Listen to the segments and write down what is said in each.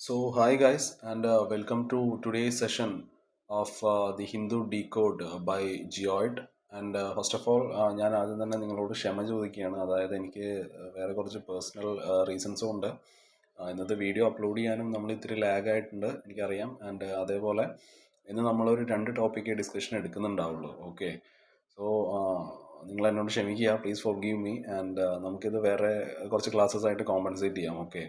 Hi guys, and welcome to today's session of the Hindu Decode by Geoid. And first of all ഞാൻ ആദ്യം തന്നെ നിങ്ങളോട് ക്ഷമ ചോദിക്കുകയാണ്. അതായത് എനിക്ക് വേറെ കുറച്ച് പേഴ്സണൽ റീസൺസും ഉണ്ട്. ഇന്നത്തെ വീഡിയോ അപ്ലോഡ് ചെയ്യാനും നമ്മൾ ഇത്തിരി ലാഗ് ആയിട്ടുണ്ട്, എനിക്കറിയാം. ആൻഡ് അതേപോലെ ഇന്ന് നമ്മളൊരു 2 ടോപ്പിക്ക് ഡിസ്കഷൻ എടുക്കുന്നുണ്ടാവുള്ളൂ. ഓക്കെ, സോ നിങ്ങൾ എന്നോട് ക്ഷമിക്കുക, please four give me. And നമുക്കിത് വേറെ കുറച്ച് ക്ലാസ്സസ് ആയിട്ട് കോമ്പൻസേറ്റ് ചെയ്യാം. ഓക്കെ,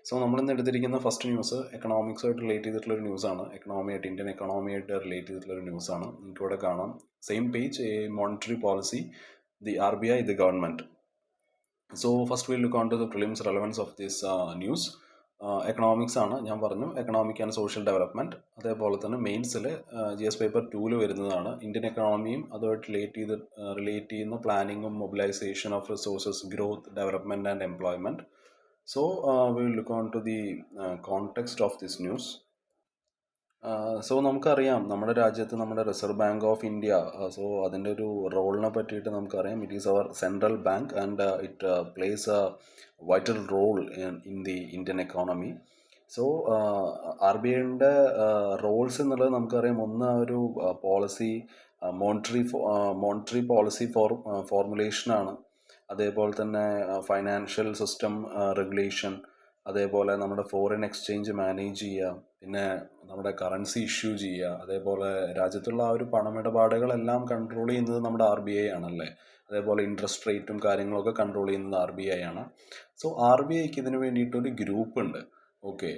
സോ നമ്മളിന്ന് എടുത്തിരിക്കുന്ന ഫസ്റ്റ് ന്യൂസ് എക്കണോമിക്സുമായിട്ട് റിലേറ്റ് ചെയ്തിട്ടുള്ളൊരു ന്യൂസാണ്. ഇന്ത്യൻ എക്കണോമിയായിട്ട് റിലേറ്റ് ചെയ്തിട്ടുള്ളൊരു ന്യൂസാണ്. നിങ്ങൾക്കിവിടെ കാണാം, same page, monetary policy, the RBI, the government. So first will look on to the prelims relevance of this news. Economics ആണ്, ഞാൻ പറഞ്ഞു, എക്കണോമിക് ആൻഡ് സോഷ്യൽ ഡെവലപ്മെൻറ്റ്. അതേപോലെ തന്നെ മെയിൻസിൽ GS പേപ്പർ 2 വരുന്നതാണ്. ഇന്ത്യൻ എക്കണോമിയും അതുമായിട്ട് റിലേറ്റ് ചെയ്യുന്ന പ്ലാനിങ്ങും mobilisation of resources, growth, development and employment. So we will look on to the context of this news. So നമുക്കറിയാം, നമ്മുടെ രാജ്യത്ത് നമ്മുടെ Reserve Bank of India, so അതിൻ്റെ ഒരു റോളിനെ പറ്റിയിട്ട് നമുക്കറിയാം. It is our central bank and it plays a vital role in the Indian economy. So RBIയുടെ റോൾസ് എന്നുള്ളത് നമുക്കറിയാം. ഒന്ന്, ഒരു പോളിസി, മോണിറ്ററി പോളിസി ഫോർമുലേഷനാണ്. അതേപോലെ തന്നെ ഫൈനാൻഷ്യൽ സിസ്റ്റം റെഗുലേഷൻ, അതേപോലെ നമ്മുടെ ഫോറിൻ എക്സ്ചേഞ്ച് മാനേജ് ചെയ്യുക, പിന്നെ നമ്മുടെ കറൻസി ഇഷ്യൂ ചെയ്യുക, അതേപോലെ രാജ്യത്തുള്ള ആ ഒരു പണമിടപാടുകളെല്ലാം കൺട്രോൾ ചെയ്യുന്നത് നമ്മുടെ RBI ആണല്ലേ. അതേപോലെ ഇൻട്രസ്റ്റ് റേറ്റും കാര്യങ്ങളൊക്കെ കൺട്രോൾ ചെയ്യുന്നത് RBI ആണ്. സോ RBIക്ക് ഇതിന് വേണ്ടിയിട്ടൊരു ഗ്രൂപ്പ് ഉണ്ട്. ഓക്കെ,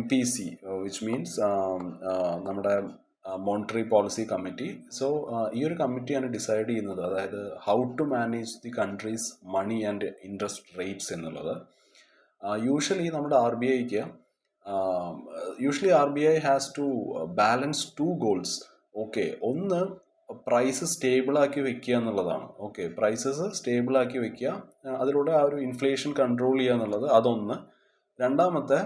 MPC, വിച്ച് മീൻസ് നമ്മുടെ മോണിറ്ററി പോളിസി കമ്മിറ്റി. സോ ഈ ഒരു കമ്മിറ്റിയാണ് ഡിസൈഡ് ചെയ്യുന്നത്, അതായത് how to manage the country's money and interest rates എന്നുള്ളത്. യൂഷ്വലി നമ്മുടെ RBI has to balance 2 goals. Okay, ഒന്ന്, പ്രൈസ് സ്റ്റേബിൾ ആക്കി വെക്കുക എന്നുള്ളതാണ്. ഓക്കെ, പ്രൈസസ് സ്റ്റേബിൾ ആക്കി വെക്കുക, അതിലൂടെ ആ ഒരു ഇൻഫ്ലേഷൻ കൺട്രോൾ ചെയ്യുക എന്നുള്ളത് അതൊന്ന്. രണ്ടാമത്തെ,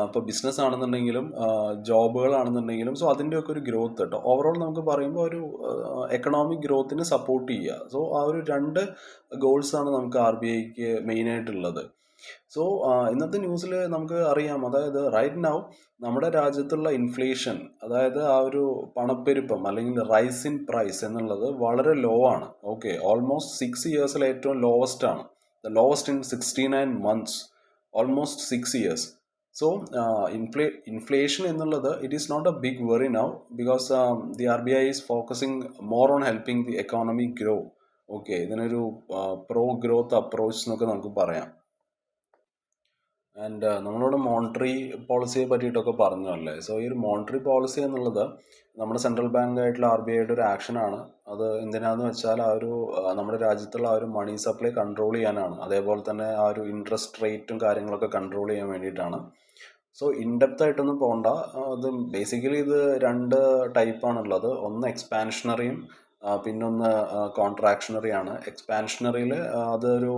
ഇപ്പോൾ ബിസിനസ് ആണെന്നുണ്ടെങ്കിലും ജോബുകളാണെന്നുണ്ടെങ്കിലും, സോ അതിൻ്റെയൊക്കെ ഒരു ഗ്രോത്ത് കേട്ടോ. ഓവറോൾ നമുക്ക് പറയുമ്പോൾ ഒരു എക്കണോമിക് ഗ്രോത്തിന് സപ്പോർട്ട് ചെയ്യുക. സോ ആ ഒരു 2 ഗോൾസാണ് നമുക്ക് RBIക്ക് മെയിനായിട്ടുള്ളത്. സോ ഇന്നത്തെ ന്യൂസിൽ നമുക്ക് അറിയാം, അതായത് റൈറ്റ് നൗ നമ്മുടെ രാജ്യത്തുള്ള ഇൻഫ്ലേഷൻ, അതായത് ആ ഒരു പണപ്പെരുപ്പം അല്ലെങ്കിൽ റൈസ് ഇൻ പ്രൈസ് എന്നുള്ളത് വളരെ ലോ ആണ്. ഓക്കെ, ഓൾമോസ്റ്റ് 6 ഇയേഴ്സിൽ ഏറ്റവും ലോവസ്റ്റ് ആണ്. The lowest in 69 months, almost 6 years. So inflation എന്നുള്ളത് it is not a big worry now, because the RBI is focusing more on helping the economy grow. Okay, ഇതിനൊരു pro growth approach എന്നൊക്കെ നമുക്ക് പറയാം. And നമ്മളോട് monetary പോളിസിയെ പറ്റിയിട്ടൊക്കെ പറഞ്ഞു അല്ലേ. So ഈ ഒരു മോണിറ്ററി പോളിസി എന്നുള്ളത് നമ്മുടെ സെൻട്രൽ ബാങ്ക് ആയിട്ടുള്ള RBIയുടെ ഒരു ആക്ഷനാണ്. അത് എന്തിനാന്ന് വെച്ചാൽ ആ ഒരു നമ്മുടെ രാജ്യത്തുള്ള ആ ഒരു മണി സപ്ലൈ കൺട്രോൾ ചെയ്യാനാണ്. അതേപോലെ തന്നെ ആ ഒരു ഇൻട്രസ്റ്റ് റേറ്റും കാര്യങ്ങളൊക്കെ കൺട്രോൾ ചെയ്യാൻ വേണ്ടിയിട്ടാണ്. സോ ഇൻഡെപ്ത് ആയിട്ടൊന്നും പോകണ്ട. അത് ബേസിക്കലി ഇത് 2 ടൈപ്പാണുള്ളത്. ഒന്ന് എക്സ്പാൻഷണറിയും പിന്നൊന്ന് കോൺട്രാക്ഷണറി ആണ്. എക്സ്പാൻഷണറിയിൽ അതൊരു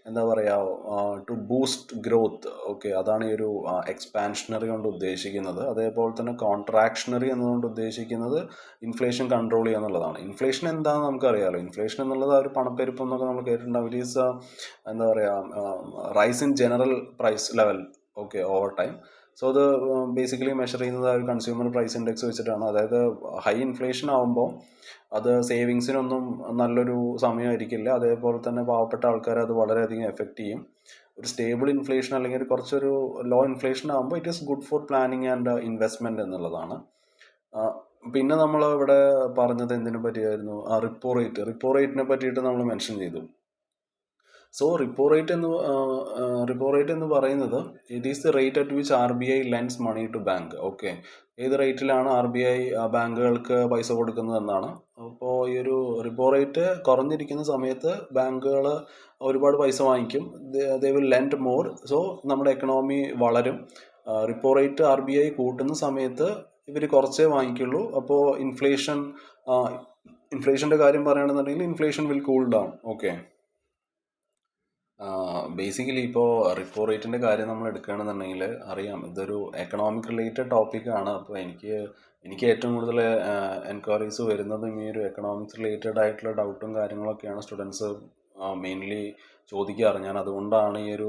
എന്താ പറയുക, ടു ബൂസ്റ്റ് ഗ്രോത്ത്. ഓക്കെ, അതാണ് ഈ ഒരു എക്സ്പാൻഷണറി കൊണ്ട് ഉദ്ദേശിക്കുന്നത്. അതേപോലെ തന്നെ കോൺട്രാക്ഷണറി എന്നതുകൊണ്ട് ഉദ്ദേശിക്കുന്നത് ഇൻഫ്ലേഷൻ കൺട്രോൾ ചെയ്യുക എന്നുള്ളതാണ്. ഇൻഫ്ലേഷൻ എന്താണെന്ന് നമുക്കറിയാമല്ലോ. ഇൻഫ്ലേഷൻ എന്നുള്ളത് ആ ഒരു പണപ്പെരുപ്പം എന്നൊക്കെ നമ്മൾ കേട്ടിട്ടുണ്ടാവും. ഇറ്റ് ഈസ് എന്താ പറയുക, rise in general price level, okay, over time. So അത് ബേസിക്കലി മെഷർ ചെയ്യുന്നത് ആ ഒരു കൺസ്യൂമർ പ്രൈസ് ഇൻഡെക്സ് വെച്ചിട്ടാണ്. അതായത് ഹൈ ഇൻഫ്ലേഷൻ ആകുമ്പോൾ അത് സേവിങ്സിനൊന്നും നല്ലൊരു സമയമായിരിക്കില്ല. അതേപോലെ തന്നെ പാവപ്പെട്ട ആൾക്കാരെ അത് വളരെയധികം എഫക്റ്റ് ചെയ്യും. ഒരു സ്റ്റേബിൾ ഇൻഫ്ലേഷൻ അല്ലെങ്കിൽ കുറച്ചൊരു ലോ ഇൻഫ്ലേഷൻ ആകുമ്പോൾ it is good for planning and investment എന്നുള്ളതാണ്. പിന്നെ നമ്മൾ ഇവിടെ പറഞ്ഞത് എന്തിനെ പറ്റിയായിരുന്നു? റിപ്പോ റേറ്റിനെ പറ്റിയിട്ട് നമ്മൾ മെൻഷൻ ചെയ്തു. സോ റിപ്പോ റേറ്റ് എന്ന് പറയുന്നത് it is the rate at which RBI lends money to bank. Okay, ഏത് റേറ്റിലാണ് RBI ബാങ്കുകൾക്ക് പൈസ കൊടുക്കുന്നത് എന്നാണ്. അപ്പോൾ ഈ ഒരു റിപ്പോ റേറ്റ് കുറഞ്ഞിരിക്കുന്ന സമയത്ത് ബാങ്കുകൾ ഒരുപാട് പൈസ വാങ്ങിക്കും. They will lent more. So നമ്മുടെ എക്കണോമി വളരും. റിപ്പോ റേറ്റ് RBI കൂട്ടുന്ന സമയത്ത് ഇവർ കുറച്ചേ വാങ്ങിക്കുള്ളൂ. അപ്പോൾ ഇൻഫ്ലേഷൻ്റെ കാര്യം പറയുകയാണെന്നുണ്ടെങ്കിൽ inflation will cool down. Okay, basically ഇപ്പോൾ റിപ്പോ റേറ്റിൻ്റെ കാര്യം നമ്മൾ എടുക്കുകയാണെന്നുണ്ടെങ്കിൽ അറിയാം, ഇതൊരു എക്കണോമിക് റിലേറ്റഡ് ടോപ്പിക്കാണ്. അപ്പോൾ എനിക്ക് ഏറ്റവും കൂടുതൽ എൻക്വയറീസ് വരുന്നതും ഈ ഒരു എക്കണോമിക്സ് റിലേറ്റഡ് ആയിട്ടുള്ള ഡൗട്ടും കാര്യങ്ങളൊക്കെയാണ്. സ്റ്റുഡൻസ് മെയിൻലി ചോദിക്കാറ്. ഞാൻ അതുകൊണ്ടാണ് ഈ ഒരു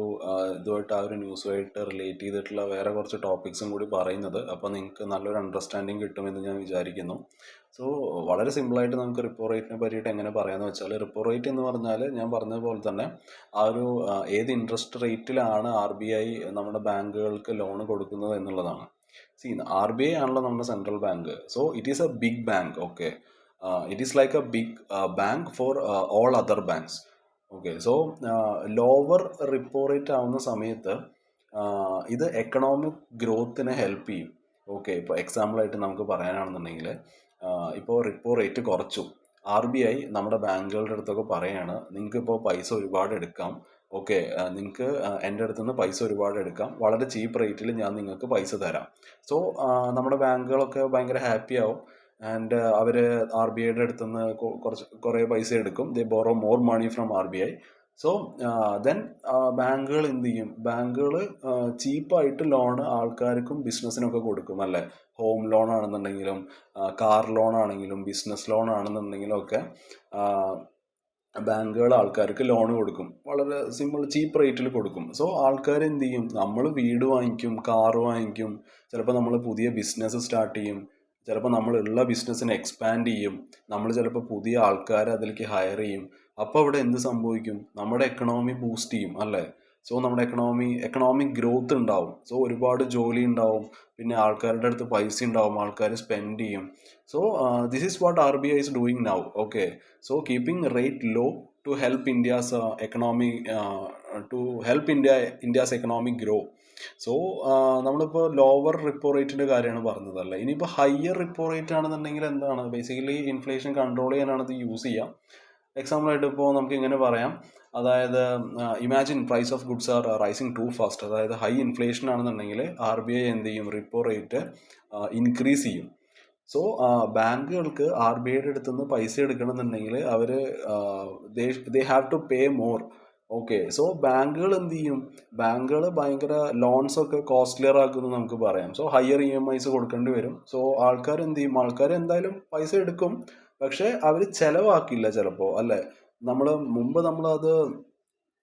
ഇതുമായിട്ട് ആ ഒരു ന്യൂസുമായിട്ട് റിലേറ്റ് ചെയ്തിട്ടുള്ള വേറെ കുറച്ച് ടോപ്പിക്സും കൂടി പറയുന്നത്. അപ്പോൾ നിങ്ങൾക്ക് നല്ലൊരു അണ്ടർസ്റ്റാൻഡിങ് കിട്ടുമെന്ന് ഞാൻ വിചാരിക്കുന്നു. സോ വളരെ സിമ്പിളായിട്ട് നമുക്ക് റിപ്പോ റേറ്റിനെ പറ്റിയിട്ട് എങ്ങനെ പറയാമെന്ന് വെച്ചാൽ, റിപ്പോ റേറ്റ് എന്ന് പറഞ്ഞാൽ ഞാൻ പറഞ്ഞതുപോലെ തന്നെ ആ ഒരു ഏത് ഇൻട്രസ്റ്റ് റേറ്റിലാണ് RBI നമ്മുടെ ബാങ്കുകൾക്ക് ലോൺ കൊടുക്കുന്നത് എന്നുള്ളതാണ്. സി, RBI ആണല്ലോ നമ്മുടെ central bank. So it is a big bank. Okay, it is like a big bank for all other banks. Okay, so lower repo rate ആവുന്ന സമയത്ത് ഇത് എക്കണോമിക് ഗ്രോത്തിനെ ഹെൽപ്പ് ചെയ്യും. ഓക്കെ, ഇപ്പോൾ എക്സാമ്പിളായിട്ട് നമുക്ക് പറയാനാണെന്നുണ്ടെങ്കിൽ, ഇപ്പോൾ റിപ്പോ റേറ്റ് കുറച്ചു, RBI നമ്മുടെ ബാങ്കുകളുടെ അടുത്തൊക്കെ പറയാണ്, നിങ്ങൾക്ക് ഇപ്പോൾ പൈസ ഒരുപാട് എടുക്കാം. ഓക്കെ, നിങ്ങൾക്ക് എൻ്റെ അടുത്ത് നിന്ന് പൈസ ഒരുപാട് എടുക്കാം, വളരെ ചീപ്പ് റേറ്റിൽ ഞാൻ നിങ്ങൾക്ക് പൈസ തരാം. സോ നമ്മുടെ ബാങ്കുകളൊക്കെ ഭയങ്കര ഹാപ്പി ആവും. ആൻഡ് അവർ RBIയുടെ അടുത്ത് നിന്ന് കുറേ പൈസ എടുക്കും. They borrow more money from RBI. So then ബാങ്കുകൾ എന്ത് ചെയ്യും? ബാങ്കുകൾ ചീപ്പായിട്ട് ലോൺ ആൾക്കാർക്കും ബിസിനസ്സിനൊക്കെ കൊടുക്കും, അല്ലേ? ഹോം ലോൺ ആണെന്നുണ്ടെങ്കിലും കാർ ലോൺ ആണെങ്കിലും ബിസിനസ് ലോൺ ആണെന്നുണ്ടെങ്കിലും ഒക്കെ ബാങ്കുകൾ ആൾക്കാർക്ക് ലോൺ കൊടുക്കും, വളരെ സിമ്പിൾ ചീപ്പ് റേറ്റിൽ കൊടുക്കും. സോ ആൾക്കാർ എന്ത് ചെയ്യും? നമ്മൾ വീട് വാങ്ങിക്കും, കാറ് വാങ്ങിക്കും, ചിലപ്പോൾ നമ്മൾ പുതിയ ബിസിനസ് സ്റ്റാർട്ട് ചെയ്യും, ചിലപ്പോൾ നമ്മളുള്ള ബിസിനസ്സിനെ എക്സ്പാൻഡ് ചെയ്യും, നമ്മൾ ചിലപ്പോൾ പുതിയ ആൾക്കാരെ അതിലേക്ക് ഹയർ ചെയ്യും. അപ്പോൾ അവിടെ എന്ത് സംഭവിക്കും? നമ്മുടെ എക്കണോമി ബൂസ്റ്റ് ചെയ്യും, അല്ലേ? സോ നമ്മുടെ എക്കണോമിക് ഗ്രോത്ത് ഉണ്ടാവും. സോ ഒരുപാട് ജോലി ഉണ്ടാവും, പിന്നെ ആൾക്കാരുടെ അടുത്ത് പൈസ ഉണ്ടാവും, ആൾക്കാർ സ്പെൻഡ് ചെയ്യും. So this is what RBI is doing now. Okay, so keeping rate low to help India's economic grow. So നമ്മളിപ്പോൾ ലോവർ റിപ്പോ റേറ്റിൻ്റെ കാര്യമാണ് പറഞ്ഞതല്ലേ. ഇനിയിപ്പോൾ ഹയർ റിപ്പോ റേറ്റ് ആണെന്നുണ്ടെങ്കിൽ എന്താണ്? ബേസിക്കലി ഇൻഫ്ലേഷൻ കൺട്രോൾ ചെയ്യാനാണ് ഇത് യൂസ് ചെയ്യുക. എക്സാമ്പിളായിട്ട് ഇപ്പോൾ നമുക്ക് ഇങ്ങനെ പറയാം, അതായത് imagine price of goods are rising too fast. അതായത് ഹൈ ഇൻഫ്ലേഷൻ ആണെന്നുണ്ടെങ്കിൽ RBI എന്ത് ചെയ്യും? റിപ്പോ റേറ്റ് ഇൻക്രീസ് ചെയ്യും. സോ ബാങ്കുകൾക്ക് RBIയുടെ അടുത്ത് നിന്ന് പൈസ എടുക്കണമെന്നുണ്ടെങ്കിൽ അവർ they have to pay more. Okay, so ബാങ്കുകൾ എന്ത് ചെയ്യും? ബാങ്കുകൾ ഭയങ്കര ലോൺസ് ഒക്കെ കോസ്റ്റ്ലിയർ ആക്കുമെന്ന് നമുക്ക് പറയാം. സോ ഹയർ EMIs കൊടുക്കേണ്ടി വരും. സോ ആൾക്കാർ എന്ത് ചെയ്യും? ആൾക്കാർ എന്തായാലും പൈസ എടുക്കും, പക്ഷെ അവർ ചിലവാക്കില്ല ചിലപ്പോൾ, അല്ലേ? മുമ്പ് നമ്മളത്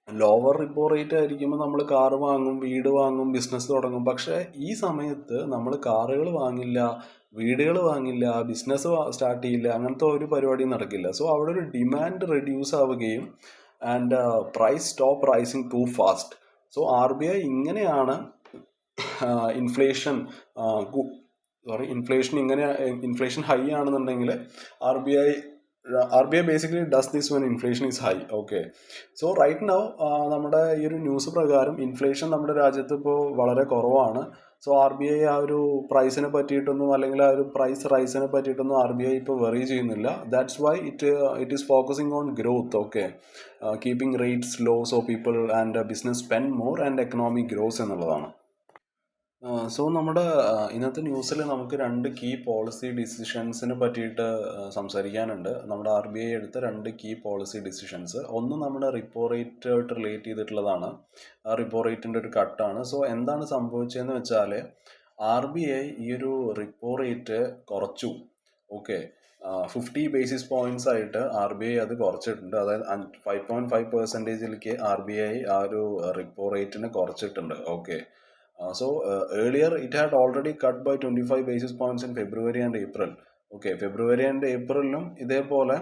ലോവർ റിപ്പോ റേറ്റ് ആയിരിക്കുമ്പോൾ നമ്മൾ കാറ് വാങ്ങും, വീട് വാങ്ങും, ബിസിനസ് തുടങ്ങും. പക്ഷേ ഈ സമയത്ത് നമ്മൾ കാറുകൾ വാങ്ങില്ല, വീടുകൾ വാങ്ങില്ല, ബിസിനസ് സ്റ്റാർട്ട് ചെയ്യില്ല, അങ്ങനത്തെ ഒരു പരിപാടിയും നടക്കില്ല. സോ അവിടെ ഒരു ഡിമാൻഡ് റെഡ്യൂസ് ആവുകയും and price stop rising too fast. So RBI ഇങ്ങനെയാണ് ഇൻഫ്ലേഷൻ ഹൈ ആണെന്നുണ്ടെങ്കിൽ RBI basically does this when inflation is high. Okay, so right now നമ്മുടെ ഈ ഒരു ന്യൂസ് പ്രകാരം ഇൻഫ്ലേഷൻ നമ്മുടെ രാജ്യത്ത് ഇപ്പോൾ വളരെ കുറവാണ്. സോ RBI ആ ഒരു പ്രൈസിനെ പറ്റിയിട്ടൊന്നും, അല്ലെങ്കിൽ ആ ഒരു പ്രൈസ് റൈസിനെ പറ്റിയിട്ടൊന്നും RBI ഇപ്പോൾ വെറി ചെയ്യുന്നില്ല. That's why it is focusing on growth. Okay, keeping rates low so people and business spend more and economic grows എന്നുള്ളതാണ്. സോ നമ്മുടെ ഇന്നത്തെ ന്യൂസിൽ നമുക്ക് 2 കീ പോളിസി ഡിസിഷൻസിനെ പറ്റിയിട്ട് സംസാരിക്കാനുണ്ട്. നമ്മുടെ RBI എടുത്ത 2 കീ പോളിസി ഡിസിഷൻസ്. ഒന്ന് നമ്മുടെ റിപ്പോ റേറ്റുമായിട്ട് റിലേറ്റ് ചെയ്തിട്ടുള്ളതാണ്. ആ റിപ്പോ റേറ്റിൻ്റെ ഒരു കട്ടാണ്. സോ എന്താണ് സംഭവിച്ചതെന്ന് വെച്ചാൽ, RBI ഈ ഒരു റിപ്പോ റേറ്റ് കുറച്ചു. ഓക്കെ, 50 ബേസിസ് പോയിന്റ്സ് ആയിട്ട് RBI അത് കുറച്ചിട്ടുണ്ട്. അതായത് 5.5% RBI ആ ഒരു റിപ്പോ റേറ്റിനെ കുറച്ചിട്ടുണ്ട്. Okay, so earlier it had already cut by 25 basis points in February and April. Okay, February and ഏപ്രിലും ഇതേപോലെ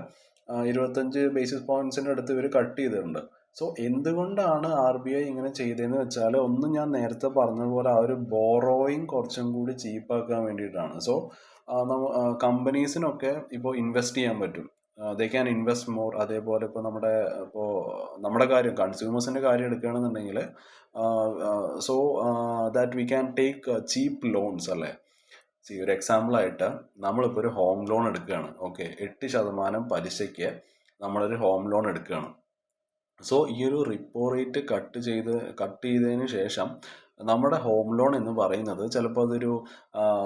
25 ബേസിസ് പോയിന്റ്സിൻ്റെ അടുത്ത് ഇവർ കട്ട് ചെയ്തിട്ടുണ്ട്. സോ എന്തുകൊണ്ടാണ് RBI ഇങ്ങനെ ചെയ്തതെന്ന് വെച്ചാൽ, ഒന്ന് ഞാൻ നേരത്തെ പറഞ്ഞതുപോലെ ആ ഒരു ബോറോയിങ് കുറച്ചും കൂടി ചീപ്പാക്കാൻ വേണ്ടിയിട്ടാണ്. സോ കമ്പനീസിനൊക്കെ ഇപ്പോൾ ഇൻവെസ്റ്റ് ചെയ്യാൻ പറ്റും, ദേ ക്യാൻ ഇൻവെസ്റ്റ് മോർ. അതേപോലെ ഇപ്പോൾ നമ്മുടെ കാര്യം, കൺസ്യൂമേഴ്സിൻ്റെ കാര്യം എടുക്കുകയാണെന്നുണ്ടെങ്കിൽ, so that we can take cheap loans, അല്ലേ? ഒരു എക്സാമ്പിളായിട്ട് നമ്മളിപ്പോൾ ഒരു ഹോം ലോൺ എടുക്കുകയാണ്. ഓക്കെ, 8% പലിശയ്ക്ക് നമ്മളൊരു ഹോം ലോൺ എടുക്കുകയാണ്. സോ ഈ ഒരു റിപ്പോ റേറ്റ് കട്ട് ചെയ്തതിന് ശേഷം നമ്മുടെ ഹോം ലോൺ എന്ന് പറയുന്നത് ചിലപ്പോൾ അതൊരു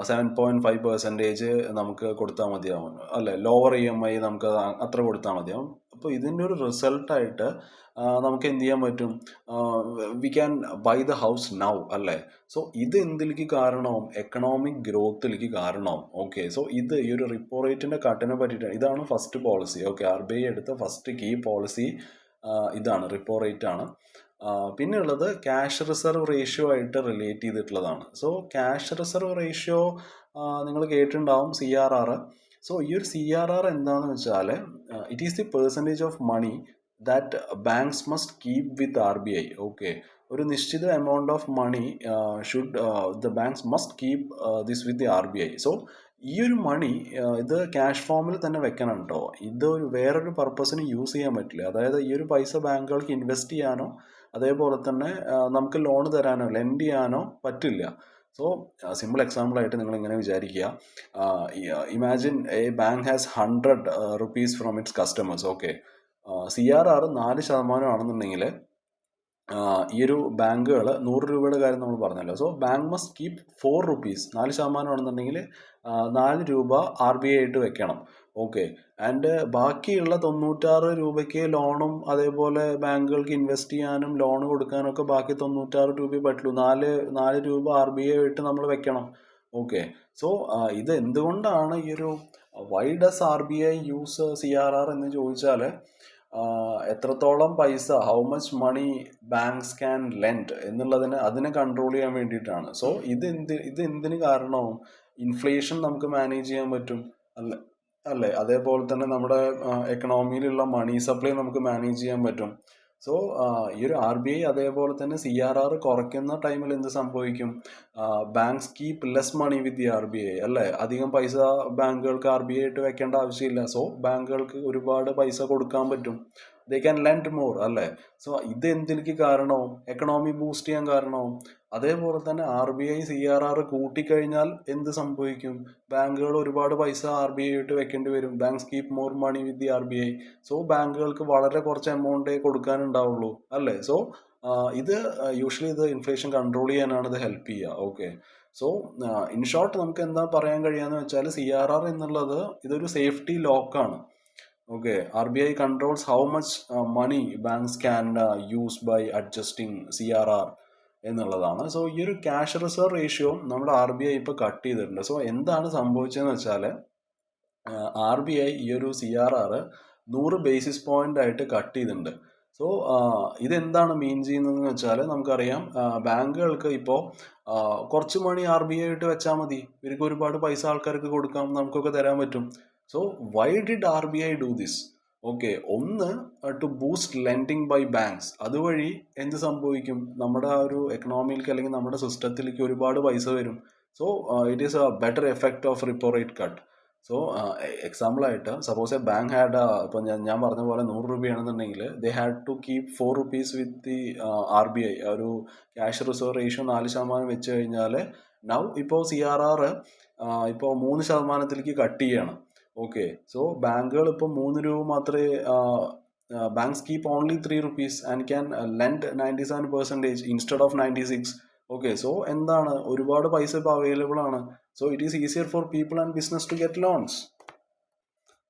7.5% നമുക്ക് കൊടുത്താൽ മതിയാവും, അല്ലേ? ലോവർ EMI നമുക്ക് അത്ര കൊടുത്താൽ മതിയാവും. അപ്പോൾ ഇതിൻ്റെ ഒരു റിസൾട്ടായിട്ട് നമുക്ക് എന്ത് ചെയ്യാൻ പറ്റും? We can buy the house now, അല്ലേ? സോ ഇത് എന്തിലേക്ക് കാരണമാവും? എക്കണോമിക് ഗ്രോത്തിലേക്ക് കാരണമാവും. ഓക്കെ, സോ ഈ ഒരു റിപ്പോ റേറ്റിൻ്റെ കട്ടിനെ പറ്റിയിട്ടാണ്. ഇതാണ് ഫസ്റ്റ് പോളിസി. ഓക്കെ, RBI എടുത്ത ഫസ്റ്റ് കീ പോളിസി ഇതാണ് റിപ്പോ റേറ്റ് ആണ്. പിന്നെ ഉള്ളത് ക്യാഷ് റിസർവ് റേഷ്യോ ആയിട്ട് റിലേറ്റ് ചെയ്തിട്ടുള്ളതാണ്. സോ ക്യാഷ് റിസർവ് റേഷ്യോ നിങ്ങൾ കേട്ടിട്ടുണ്ടാവും, CRR. സോ ഈ ഒരു CRR എന്താണെന്ന് വെച്ചാൽ it is the percentage of money that banks must keep with RBI. Okay, ഒരു നിശ്ചിത amount of money should the banks must keep this with the RBI. So ഈ ഒരു മണി ഇത് ക്യാഷ് ഫോമിൽ തന്നെ വെക്കണം കേട്ടോ. ഇത് വേറൊരു പർപ്പസിന് യൂസ് ചെയ്യാൻ പറ്റില്ല. അതായത് ഈ ഒരു പൈസ ബാങ്കുകൾക്ക് ഇൻവെസ്റ്റ് ചെയ്യാനോ അതേപോലെ തന്നെ നമുക്ക് ലോൺ തരാനോ ലെൻഡ് ചെയ്യാനോ പറ്റില്ല. സോ സിമ്പിൾ എക്സാമ്പിൾ ആയിട്ട് നിങ്ങൾ ഇങ്ങനെ വിചാരിക്കുക, imagine A bank has 100 rupees from it's customers. Okay, CRR 4% ആണെന്നുണ്ടെങ്കിൽ ഈ ഒരു ബാങ്കുകൾ 100 രൂപയുടെ കാര്യം നമ്മൾ പറഞ്ഞല്ലോ. So bank must keep 4 rupees, 4% ആണെന്നുണ്ടെങ്കിൽ 4 രൂപ RBI ആയിട്ട് വെക്കണം. ഓക്കെ, ആൻഡ് ബാക്കിയുള്ള 96 രൂപയ്ക്ക് ലോണും അതേപോലെ ബാങ്കുകൾക്ക് ഇൻവെസ്റ്റ് ചെയ്യാനും ലോൺ കൊടുക്കാനൊക്കെ ബാക്കി 96 രൂപയെ പറ്റുള്ളൂ. 4 രൂപ RBI ആയിട്ട് നമ്മൾ വെക്കണം. ഓക്കെ, സോ ഇത് എന്തുകൊണ്ടാണ് ഈ ഒരു why does RBI use CRR എന്ന് ചോദിച്ചാൽ എത്രത്തോളം പൈസ, how much money banks can lend അതിനെ കൺട്രോൾ ചെയ്യാൻ വേണ്ടിയിട്ടാണ്. സോ ഇത് എന്തിന് കാരണവും ഇൻഫ്ലേഷൻ നമുക്ക് മാനേജ് ചെയ്യാൻ പറ്റും അല്ലേ, അതേപോലെ തന്നെ നമ്മുടെ എക്കണോമിയിലുള്ള മണി സപ്ലൈ നമുക്ക് മാനേജ് ചെയ്യാൻ പറ്റും. സോ ഈ ഒരു RBI അതേപോലെ തന്നെ CRR കുറയ്ക്കുന്ന ടൈമിൽ എന്ത് സംഭവിക്കും, banks keep less money with the RBI അല്ലേ, അധികം പൈസ ബാങ്കുകൾക്ക് RBI ആയിട്ട് വെക്കേണ്ട ആവശ്യമില്ല. സോ ബാങ്കുകൾക്ക് ഒരുപാട് പൈസ കൊടുക്കാൻ പറ്റും, ദേ ക്യാൻ ലെൻഡ് മോർ അല്ലേ. സോ ഇത് എന്തിലേക്ക് കാരണവും എക്കണോമി ബൂസ്റ്റ് ചെയ്യാൻ കാരണവും. അതേപോലെ തന്നെ RBI CRR കൂട്ടിക്കഴിഞ്ഞാൽ എന്ത് സംഭവിക്കും, ബാങ്കുകൾ ഒരുപാട് പൈസ RBI ആയിട്ട് വെക്കേണ്ടി വരും. Banks keep more money with the RBI. So ബാങ്കുകൾക്ക് വളരെ കുറച്ച് എമൗണ്ടേ കൊടുക്കാനുണ്ടാവുള്ളൂ അല്ലേ. സോ ഇത് യൂഷ്വലി ഇത് ഇൻഫ്ലേഷൻ കൺട്രോൾ ചെയ്യാനാണ് ഇത് ഹെൽപ്പ് ചെയ്യുക. ഓക്കെ, സോ ഇൻ ഷോർട്ട് നമുക്ക് എന്താ പറയാൻ കഴിയാന്ന് വെച്ചാൽ CRR എന്നുള്ളത് ഇതൊരു സേഫ്റ്റി ലോക്കാണ്. Okay, RBI controls how much money banks can use by adjusting CRR എന്നുള്ളതാണ്. സോ ഈ ഒരു ക്യാഷ് റിസർവ് റേഷ്യോ നമ്മുടെ RBI ഇപ്പോൾ കട്ട് ചെയ്തിട്ടുണ്ട്. സോ എന്താണ് സംഭവിച്ചതെന്ന് വെച്ചാൽ RBI ഈ ഒരു CRR 100 basis point ആയിട്ട് കട്ട് ചെയ്തിട്ടുണ്ട്. സോ ഇതെന്താണ് മീൻ ചെയ്യുന്നതെന്ന് വെച്ചാൽ നമുക്കറിയാം, ബാങ്കുകൾക്ക് ഇപ്പോൾ കുറച്ച് മണി RBI ആയിട്ട് വെച്ചാൽ മതി, ഇവർക്ക് ഒരുപാട് പൈസ ആൾക്കാർക്ക് കൊടുക്കാം, നമുക്കൊക്കെ തരാൻ പറ്റും. So why did RBI do this? Okay, ഒന്ന് to boost lending by banks. അതുവഴി എന്ത് സംഭവിക്കും, നമ്മുടെ ആ ഒരു എക്കണോമിയിലേക്ക് അല്ലെങ്കിൽ നമ്മുടെ സിസ്റ്റത്തിലേക്ക് ഒരുപാട് പൈസ വരും. So it is a better effect of repo rate cut. So എക്സാമ്പിളായിട്ട് സപ്പോസ് എ ബാങ്ക് ഹാഡ് ഇപ്പോൾ ഞാൻ പറഞ്ഞ പോലെ 100 രൂപയാണെന്നുണ്ടെങ്കിൽ they had to keep 4 rupees with the RBI. ഒരു ക്യാഷ് റിസർവ് റേഷ്യോ 4% വെച്ച് കഴിഞ്ഞാൽ നൗ ഇപ്പോൾ CRR ഇപ്പോൾ 3%ലേക്ക് കട്ട് ചെയ്യണം. ഓക്കെ, സോ ബാങ്കുകൾ ഇപ്പോൾ 3 രൂപ മാത്രമേ banks keep only 3 rupees and can lend 97% instead of 96. Okay, so എന്താണ്, ഒരുപാട് പൈസ ഇപ്പോൾ അവൈലബിൾ ആണ്. So it is easier for people and business to get loans.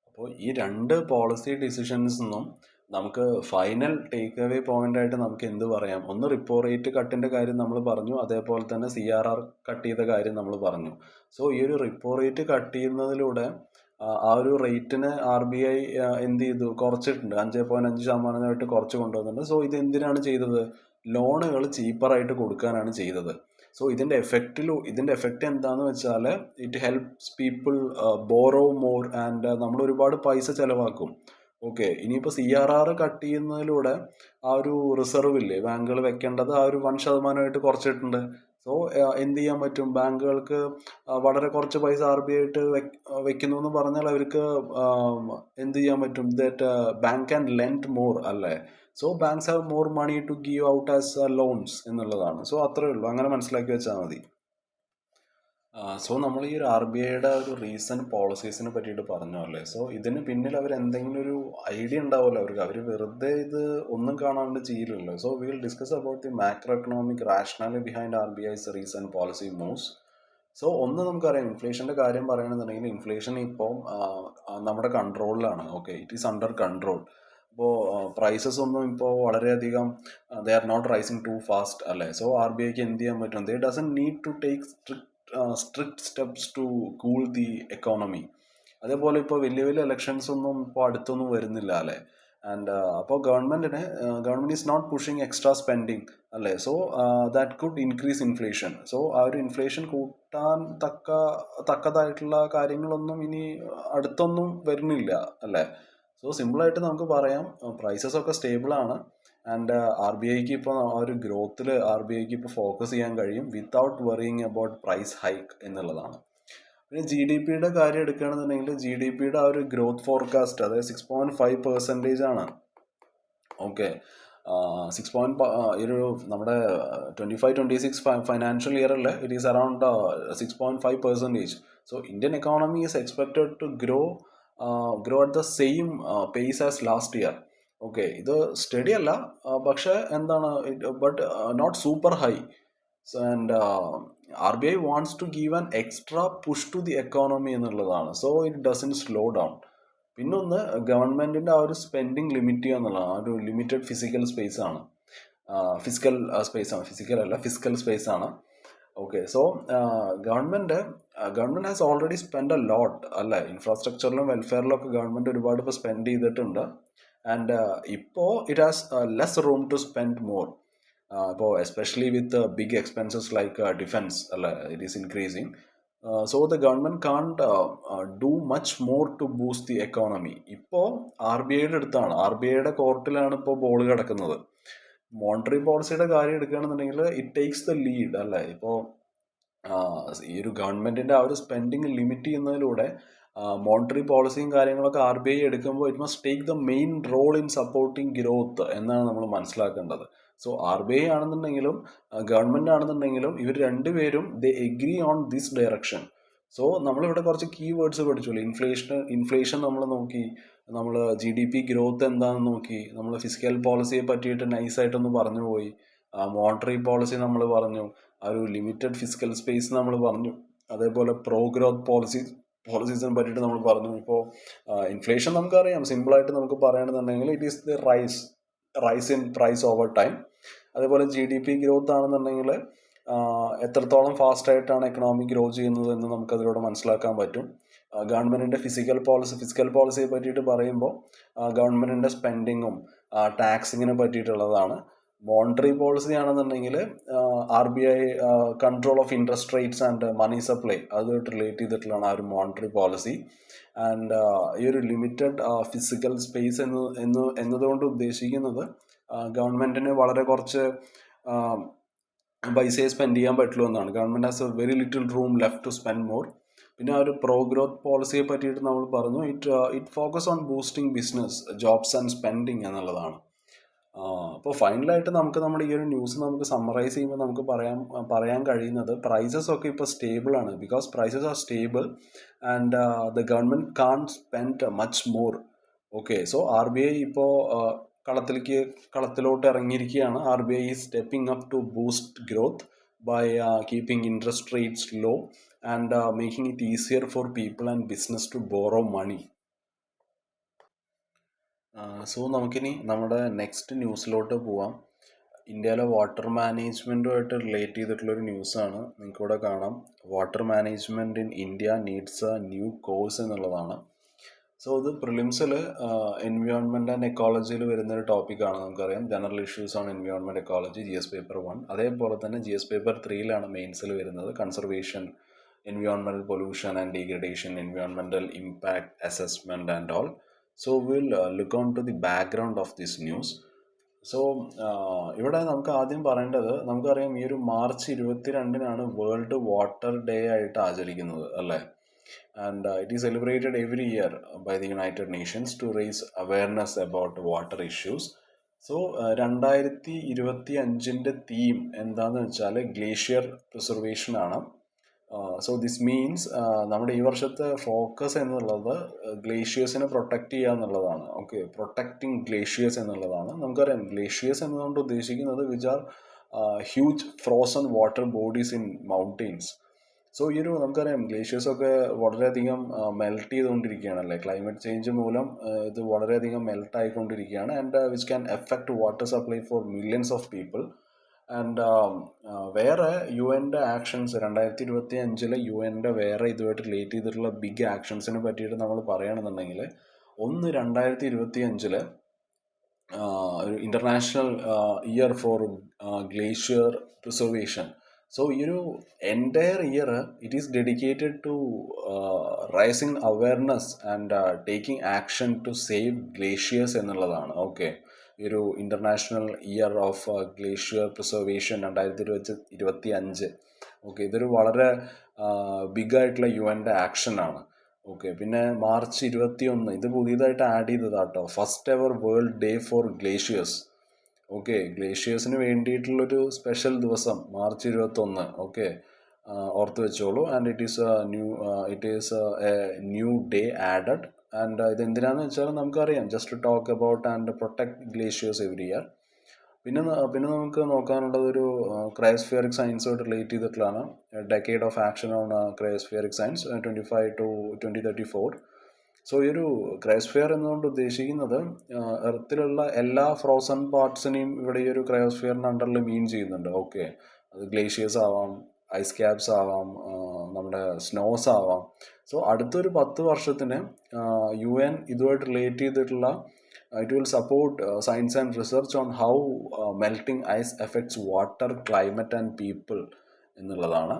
അപ്പോൾ ഈ രണ്ട് പോളിസി ഡിസിഷൻസ് നിന്നും നമുക്ക് ഫൈനൽ ടേക്ക് അവേ പോയിന്റ് ആയിട്ട് നമുക്ക് എന്ത് പറയാം, ഒന്ന് റിപ്പോ റേറ്റ് കട്ടിൻ്റെ കാര്യം നമ്മൾ പറഞ്ഞു, അതേപോലെ തന്നെ CRR കട്ട് ചെയ്ത കാര്യം നമ്മൾ പറഞ്ഞു. സോ ഈ ഒരു റിപ്പോ റേറ്റ് കട്ട് ചെയ്യുന്നതിലൂടെ ആ ഒരു റേറ്റിന് RBI എന്ത് ചെയ്തു, കുറച്ചിട്ടുണ്ട്, 5.5% കുറച്ച് കൊണ്ടുവന്നിട്ടുണ്ട്. സോ ഇത് എന്തിനാണ് ചെയ്തത്, ലോണുകൾ ചീപ്പറായിട്ട് കൊടുക്കാനാണ് ചെയ്തത്. സോ ഇതിൻ്റെ എഫക്റ്റ് എന്താണെന്ന് വെച്ചാൽ it helps people borrow more and നമ്മൾ ഒരുപാട് പൈസ ചിലവാക്കും. ഓക്കെ, ഇനിയിപ്പോൾ CRR കട്ട് ചെയ്യുന്നതിലൂടെ ആ ഒരു റിസർവ് ഇല്ലേ ബാങ്കുകൾ വെക്കേണ്ടത് ആ ഒരു 1% കുറച്ചിട്ടുണ്ട്. സോ എന്ത് ചെയ്യാൻ പറ്റും, ബാങ്കുകൾക്ക് വളരെ കുറച്ച് പൈസ RBI ആയിട്ട് വെക്കുന്നു എന്ന് പറഞ്ഞാൽ അവർക്ക് എന്ത് ചെയ്യാൻ പറ്റും, that bank can lend more അല്ലേ. So banks have more money to give out as loans എന്നുള്ളതാണ്. സോ അത്രയേ ഉള്ളൂ, അങ്ങനെ മനസ്സിലാക്കി വെച്ചാൽ മതി. സോ നമ്മൾ ഈ ഒരു RBIയുടെ ഒരു റീസെൻറ്റ് പോളിസീസിനെ പറ്റിയിട്ട് പറഞ്ഞു അല്ലേ. സോ ഇതിന് പിന്നിൽ അവർ എന്തെങ്കിലും ഒരു ഐഡിയ ഉണ്ടാവുമല്ലോ അവർക്ക്, അവർ വെറുതെ ഇത് ഒന്നും കാണാണ്ട് ചെയ്യില്ലല്ലോ. So we will discuss about the macro economic rationality behind RBI's recent policy moves. So ഒന്ന് നമുക്കറിയാം, ഇൻഫ്ലേഷൻ്റെ കാര്യം പറയുകയാണെന്നുണ്ടെങ്കിൽ ഇൻഫ്ലേഷൻ ഇപ്പോൾ നമ്മുടെ കൺട്രോളിലാണ്. Okay, it is under control. ഇപ്പോൾ പ്രൈസസ് ഒന്നും ഇപ്പോൾ വളരെയധികം they are not rising too fast അല്ലേ. സോ RBIക്ക് എന്ത് ചെയ്യാൻ പറ്റും, they doesn't need to take strict steps to cool the economy. അതേപോലെ ഇപ്പോൾ വലിയ വലിയ ഇലക്ഷൻസ് ഒന്നും ഇപ്പോൾ അടുത്തൊന്നും വരുന്നില്ല അല്ലേ. ആൻഡ് അപ്പോൾ government is not pushing extra spending അല്ലേ. So that could increase inflation. So ആ ഒരു ഇൻഫ്ലേഷൻ കൂട്ടാൻ തക്കതായിട്ടുള്ള കാര്യങ്ങളൊന്നും ഇനി അടുത്തൊന്നും വരുന്നില്ല അല്ലേ. സോ സിമ്പിളായിട്ട് നമുക്ക് പറയാം, പ്രൈസസ് ഒക്കെ സ്റ്റേബിളാണ്. ആൻഡ് ആർ ബി ഐക്ക് ഇപ്പോൾ ആ ഒരു ഗ്രോത്തിൽ ആർ ബി ഐക്ക് ഇപ്പോൾ ഫോക്കസ് ചെയ്യാൻ കഴിയും without worrying about price hike എന്നുള്ളതാണ്. പിന്നെ ജി ഡി പിയുടെ കാര്യം എടുക്കുകയാണെന്നുണ്ടെങ്കിൽ ജി ഡി പിയുടെ ആ ഒരു ഗ്രോത്ത് ഫോർകാസ്റ്റ് അതായത് 6.5% ആണ്. ഓക്കെ, 6 ഒരു നമ്മുടെ 25-26 ഫൈനാൻഷ്യൽ ഇയറിൽ it is around 6.5%. So Indian economy is expected to grow at the same pace as last year. Okay, ഇത് സ്റ്റഡി അല്ല, പക്ഷേ എന്താണ് but not super high. And R B I wants to give an extra push to the economy എന്നുള്ളതാണ്. So it doesn't slow down. പിന്നൊന്ന് ഗവൺമെന്റിന്റെ ആ ഒരു spending limit ചെയ്യുക എന്നുള്ളതാണ്. ആ ഒരു ലിമിറ്റഡ് ഫിസിക്കൽ സ്പേസ് ആണ്, ഫിസിക്കൽ അല്ല, ഫിസിക്കൽ സ്പേസ് ആണ്. Okay, so government has already spend a lot അല്ലേ. ഇൻഫ്രാസ്ട്രക്ചറിലും വെൽഫെയറിലും ഒക്കെ ഗവൺമെന്റ് ഒരുപാട് ഇപ്പോൾ സ്പെൻഡ് ചെയ്തിട്ടുണ്ട്. ആൻഡ് ഇപ്പോൾ it has less room to spend more. ഇപ്പോൾ especially with big expenses like defence അല്ലേ, it is increasing. So the government can't do much more to boost the economy. ഇപ്പോൾ R B ഐയുടെ അടുത്താണ്, R B ഐയുടെ കോർട്ടിലാണ് ഇപ്പോൾ ball കിടക്കുന്നത്. Monetary പോളിസിയുടെ കാര്യം എടുക്കുകയാണെന്നുണ്ടെങ്കിൽ ഇറ്റ് ടേക്സ് ദ ലീഡ് അല്ലേ. ഇപ്പോൾ ഈ ഒരു ഗവൺമെന്റിന്റെ ആ ഒരു സ്പെൻഡിങ് ലിമിറ്റ് ചെയ്യുന്നതിലൂടെ മോണിറ്ററി പോളിസിയും കാര്യങ്ങളൊക്കെ ആർ ബി ഐ എടുക്കുമ്പോൾ it must take the main role in supporting growth എന്നാണ് നമ്മൾ മനസ്സിലാക്കേണ്ടത്. സോ ആർ ബി ഐ ആണെന്നുണ്ടെങ്കിലും ഗവൺമെന്റ് ആണെന്നുണ്ടെങ്കിലും ഇവർ രണ്ടുപേരും they agree on this direction. So നമ്മളിവിടെ കുറച്ച് കീ വേർഡ്സ് പഠിച്ചോളൂ. ഇൻഫ്ലേഷൻ നമ്മൾ നോക്കി, നമ്മൾ ജി ഡി പി ഗ്രോത്ത് എന്താണെന്ന് നോക്കി, നമ്മൾ ഫിസിക്കൽ പോളിസിയെ പറ്റിയിട്ട് നൈസായിട്ടൊന്ന് പറഞ്ഞു പോയി, മോണിറ്ററി പോളിസി നമ്മൾ പറഞ്ഞു, ആ ഒരു ലിമിറ്റഡ് ഫിസിക്കൽ സ്പേസ് നമ്മൾ പറഞ്ഞു, അതേപോലെ പ്രോ ഗ്രോത്ത് പോളിസീസിനെ പറ്റിയിട്ട് നമ്മൾ പറഞ്ഞു. ഇപ്പോൾ ഇൻഫ്ലേഷൻ നമുക്കറിയാം, സിമ്പിളായിട്ട് നമുക്ക് പറയുകയാണെന്നുണ്ടെങ്കിൽ it is the rise in price over time. അതേപോലെ ജി ഡി പി ഗ്രോത്ത് ആണെന്നുണ്ടെങ്കിൽ എത്രത്തോളം ഫാസ്റ്റായിട്ടാണ് എക്കണോമി ഗ്രോ ചെയ്യുന്നത് എന്ന് നമുക്കതിലൂടെ മനസ്സിലാക്കാൻ പറ്റും. ഗവൺമെൻറ്റിൻ്റെ ഫിസിക്കൽ പോളിസിയെ പറ്റിയിട്ട് പറയുമ്പോൾ ഗവൺമെൻറ്റിൻ്റെ സ്പെൻഡിങ്ങും ടാക്സിങ്ങിനെ പറ്റിയിട്ടുള്ളതാണ്. മോണിറ്ററി പോളിസി ആണെന്നുണ്ടെങ്കിൽ R B I control of interest rates and money supply അതുമായിട്ട് റിലേറ്റ് ചെയ്തിട്ടുള്ളതാണ് ആ ഒരു മോണിറ്ററി പോളിസി. ആൻഡ് ഈ ഒരു ലിമിറ്റഡ് ഫിസിക്കൽ സ്പേസ് എന്നതുകൊണ്ട് ഉദ്ദേശിക്കുന്നത് ഗവൺമെൻറ്റിന് വളരെ കുറച്ച് പൈസയെ സ്പെൻഡ് ചെയ്യാൻ പറ്റുള്ളൂ എന്നാണ്. Government has a very little room left to spend more. പിന്നെ ആ ഒരു പ്രോ ഗ്രോത്ത് പോളിസിയെ പറ്റിയിട്ട് നമ്മൾ പറഞ്ഞു, it focus on boosting business, jobs and spending എന്നുള്ളതാണ്. അപ്പോൾ ഫൈനലായിട്ട് നമുക്ക് നമ്മുടെ ഈ ഒരു ന്യൂസ് നമുക്ക് സമ്മറൈസ് ചെയ്യുമ്പോൾ നമുക്ക് പറയാൻ കഴിയുന്നത് പ്രൈസസ് ഒക്കെ ഇപ്പോൾ സ്റ്റേബിൾ ആണ്. Because prices are stable and the government can't spend much more. Okay, so R B I ഇപ്പോൾ കളത്തിലോട്ട് ഇറങ്ങിയിരിക്കുകയാണ്. R B I is stepping up to boost growth by keeping interest rates low and making it easier for people and business to borrow money. So നമുക്കിനി നമ്മുടെ next ന്യൂസിലോട്ട് പോവാം. ഇന്ത്യയിലെ water മാനേജ്മെൻറ്റുമായിട്ട് relate ചെയ്തിട്ടുള്ളൊരു ന്യൂസാണ്. നിങ്ങൾക്കിവിടെ കാണാം, water management in India needs A new course എന്നുള്ളതാണ്. So ഇത് പ്രിലിംസിൽ എൻവയോൺമെൻറ്റ് ആൻഡ് എക്കോളജിയിൽ വരുന്നൊരു ടോപ്പിക്കാണ്. നമുക്കറിയാം general issues on environment ecology GS paper 1. അതേപോലെ തന്നെ GS പേപ്പർ 3 മെയിൻസിൽ വരുന്നത് conservation, environmental pollution and degradation, environmental impact assessment and all. So we'll look on to the background of this news. So ഇവിടെ നമുക്ക് ആദ്യം പറയേണ്ടത്, നമുക്കറിയാം ഈ ഒരു മാർച്ച് 22 വേൾഡ് വാട്ടർ ഡേ ആയിട്ട് ആചരിക്കുന്നത് അല്ലേ. And it is celebrated every year by the United Nations to raise awareness about water issues. So 2025 theme എന്താണെന്ന് വെച്ചാൽ ഗ്ലേഷ്യർ പ്രിസർവേഷൻ ആണ്. സോ ദിസ് മീൻസ് നമ്മുടെ ഈ വർഷത്തെ ഫോക്കസ് എന്നുള്ളത് ഗ്ലേഷ്യേഴ്സിനെ പ്രൊട്ടക്റ്റ് ചെയ്യുക എന്നുള്ളതാണ്. ഓക്കെ, പ്രൊട്ടക്റ്റിംഗ് ഗ്ലേഷ്യേഴ്സ് എന്നുള്ളതാണ്. നമുക്കറിയാം ഗ്ലേഷ്യേഴ്സ് എന്നതുകൊണ്ട് ഉദ്ദേശിക്കുന്നത് which are huge frozen water bodies in mountains. So ഈ ഒരു നമുക്കറിയാം ഗ്ലേഷ്യേഴ്സൊക്കെ വളരെയധികം മെൽറ്റ് ചെയ്തുകൊണ്ടിരിക്കുകയാണല്ലേ. ക്ലൈമറ്റ് ചേഞ്ച് മൂലം ഇത് വളരെയധികം മെൽറ്റ് ആയിക്കൊണ്ടിരിക്കുകയാണ്. And which can effect water supply four millions of people. And വേറെ UN ആക്ഷൻസ് 2025 UN വേറെ ഇതുമായിട്ട് റിലേറ്റ് ചെയ്തിട്ടുള്ള ബിഗ് ആക്ഷൻസിനെ പറ്റിയിട്ട് നമ്മൾ പറയുകയാണെന്നുണ്ടെങ്കിൽ, ഒന്ന് 2025 ഒരു international year for glacier preservation. So ഈ ഒരു entire year it is dedicated to raising awareness and taking action to save glaciers എന്നുള്ളതാണ്. ഓക്കെ, ഈ ഒരു international year of glacier preservation 2025. Okay, ഇതൊരു വളരെ ബിഗായിട്ടുള്ള UN ആക്ഷനാണ്. ഓക്കെ, പിന്നെ മാർച്ച് 21 ഇത് പുതിയതായിട്ട് ആഡ് ചെയ്തതാട്ടോ, first ever world day for glaciers. Okay, ഗ്ലേഷ്യേഴ്സിന് വേണ്ടിയിട്ടുള്ളൊരു സ്പെഷ്യൽ ദിവസം മാർച്ച് 21. ഓക്കെ, ഓർത്ത് വെച്ചോളൂ. And it is A new day added. And ഇത് എന്തിനാന്ന് വെച്ചാൽ നമുക്കറിയാം, just talk about and protect glaciers every year. പിന്നെ നമുക്ക് നോക്കാനുള്ളത് ഒരു ക്രയോസ്ഫിയറിക് സയൻസുമായിട്ട് റിലേറ്റ് ചെയ്തിട്ടുള്ളതാണ്. Decade of action on cryospheric science 25 to 2034. So ഈ ഒരു ക്രയോസ്ഫിയർ എന്നുകൊണ്ട് ഉദ്ദേശിക്കുന്നത് എർത്തിലുള്ള എല്ലാ ഫ്രോസൺ പാർട്സിനെയും ഇവിടെ ഈ ഒരു ക്രയോസ്ഫിയറിൻ്റെ അണ്ടറിൽ മീൻ ചെയ്യുന്നുണ്ട്. ഓക്കെ, അത് ഗ്ലേഷ്യേഴ്സ് ആവാം, ഐസ് ക്യാപ്സ് ആവാം, നമ്മുടെ സ്നോസ് ആവാം. സോ അടുത്തൊരു 10 വർഷത്തിന് UN ഇതുമായിട്ട് റിലേറ്റ് ചെയ്തിട്ടുള്ള it will support science and research on how melting ice affects water, climate and people എന്നുള്ളതാണ്.